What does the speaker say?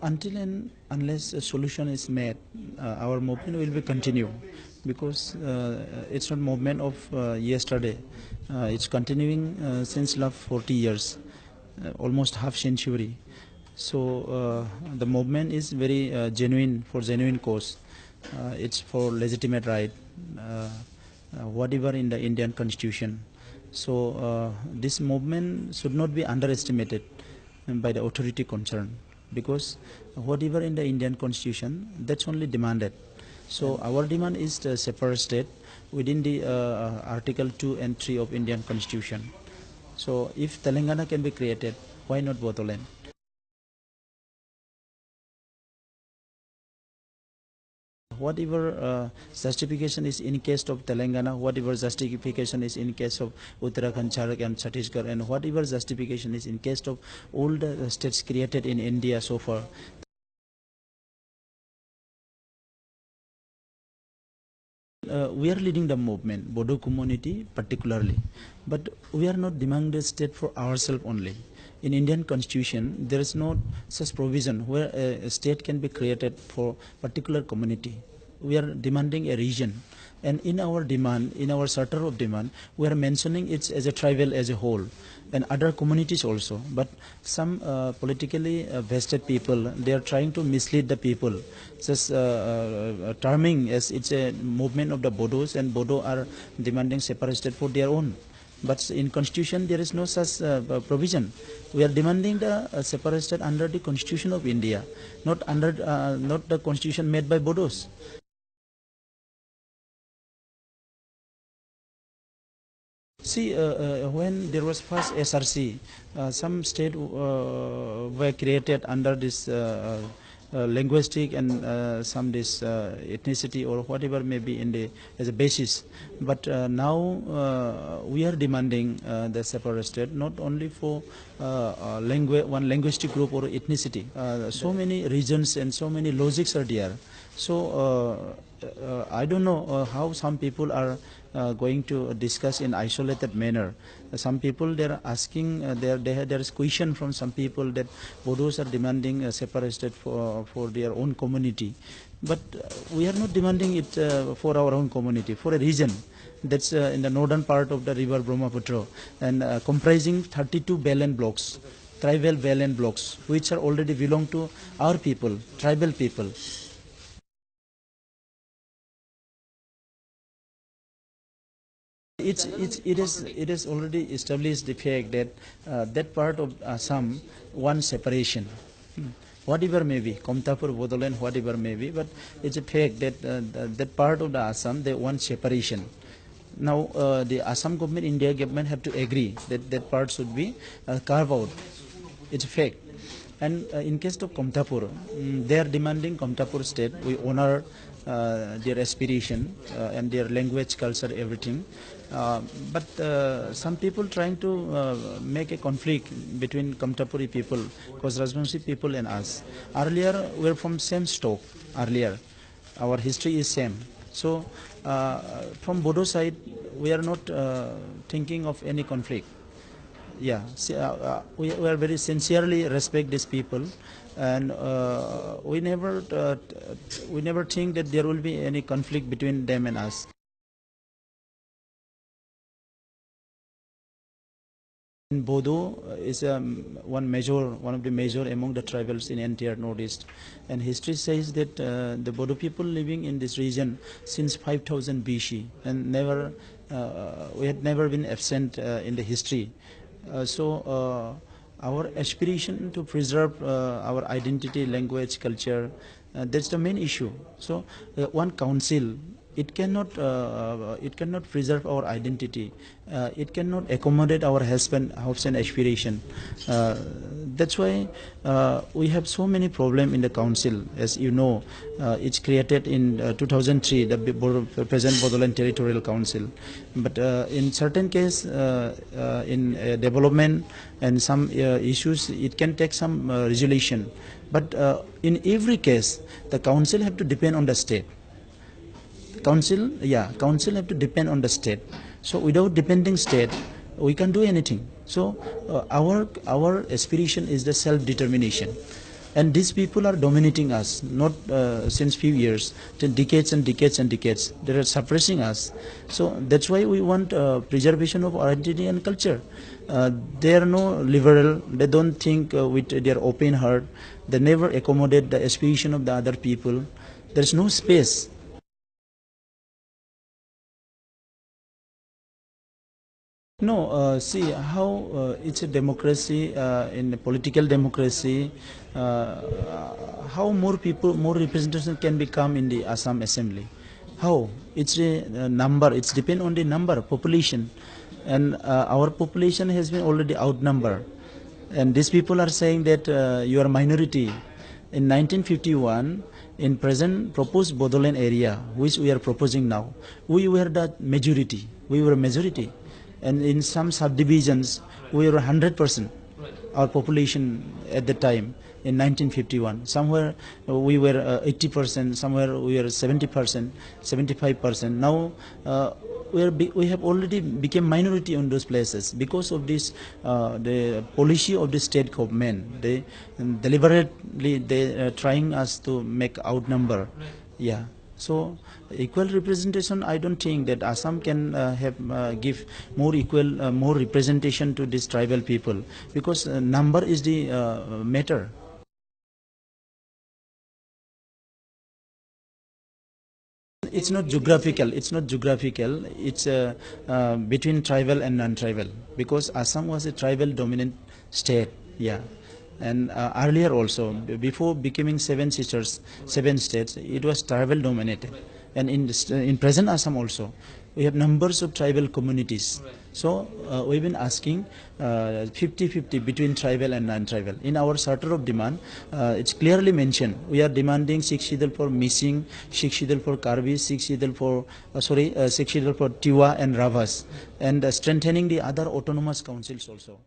Until and unless a solution is made, our movement will be continue, because it's not movement of yesterday. It's continuing since last 40 years, almost half century. So the movement is very genuine, for genuine cause. It's for legitimate right, whatever in the Indian Constitution. So this movement should not be underestimated by the authority concerned, because whatever in the Indian Constitution, that's only demanded. So our demand is the separate state within the Article 2 and 3 of Indian Constitution. So if Telangana can be created, why not Bodoland? Whatever justification is in case of Telangana, whatever justification is in case of Uttarakhand, Jharkhand and Chhattisgarh, and whatever justification is in case of all the states created in India so far, we are leading the movement, Bodo community particularly, but we are not demanding the state for ourselves only. In Indian Constitution, there is no such provision where a state can be created for particular community. We are demanding a region, and in our demand, in our charter of demand, we are mentioning it as a tribal as a whole, and other communities also. But some politically vested people, they are trying to mislead the people, just terming as it's a movement of the Bodos, and Bodo are demanding separate state for their own. But in Constitution there is no such provision. We are demanding the separate state under the Constitution of India, not under not the Constitution made by Bodos. See, when there was first SRC, some state were created under this linguistic and some this ethnicity or whatever may be in the as a basis. But now we are demanding the separate state not only for one linguistic group or ethnicity. So many regions and so many logics are there. So I don't know how some people are going to discuss in isolated manner. Some people they are asking, there is question from some people that Bodos are demanding a separate state for their own community. But we are not demanding it for our own community, for a region that's in the northern part of the river Brahmaputra, and comprising 32 Bodoland blocks, tribal Bodoland blocks, which are already belong to our people, tribal people. It is already established the fact that that part of Assam wants separation. Whatever may be, Komtapur, Bodoland, whatever may be, but it's a fact that that part of the Assam, they want separation. Now the Assam government, India government have to agree that that part should be carved out. It's a fact. And in case of Komtapur, they are demanding Komtapur state. We honor their aspiration and their language, culture, everything. But some people trying to make a conflict between Komtapuri people, because Rajbanshi people and us. Earlier, we are from same stock. Earlier, our history is same. So, from Bodo side, we are not thinking of any conflict. Yeah, we are very sincerely respect these people, and we never think that there will be any conflict between them and us. In Bodo is one of the major among the tribals in entire Northeast, and history says that the Bodo people living in this region since 5000 BC, and we had never been absent in the history. So our aspiration to preserve our identity, language, culture, that's the main issue. So one council, it cannot preserve our identity. It cannot accommodate our hopes and aspiration. That's why we have so many problems in the council. As you know, it's created in 2003, the present Bodoland Territorial Council. But in certain case, in development and some issues, it can take some resolution. But in every case, the council have to depend on the state. Council have to depend on the state. So without depending state, we can't do anything. So our aspiration is the self-determination. And these people are dominating us, not since few years, decades and decades and decades. They are suppressing us. So that's why we want preservation of our identity and culture. They are no liberal. They don't think with their open heart. They never accommodate the aspiration of the other people. There's no space. No, see how it's a democracy, in a political democracy, how more people, more representation can become in the Assam Assembly. How? It's a number, it's depend on the number, population. And our population has been already outnumbered. And these people are saying that you are minority. In 1951, in present proposed Bodoland area, which we are proposing now, we were the majority. We were a majority. And in some subdivisions, we were 100%, our population at the time in 1951. Somewhere we were 80%, somewhere we were 70%, 75%. Now we have already become minority on those places because of this the policy of the state government. They deliberately they trying us to make outnumber. Yeah. So equal representation, I don't think that Assam can give more equal, more representation to these tribal people, because number is the matter. It's not geographical. It's not geographical. It's between tribal and non-tribal, because Assam was a tribal dominant state. Yeah. And earlier also, before becoming seven sisters, seven states, it was tribal dominated. And in present Assam also, we have numbers of tribal communities. So we've been asking 50-50 between tribal and non-tribal. In our charter of demand, it's clearly mentioned. We are demanding 6 schedule for Missing, 6 schedule for Karbi, 6 schedule for 6 schedule for Tiwa and Ravas, and strengthening the other autonomous councils also.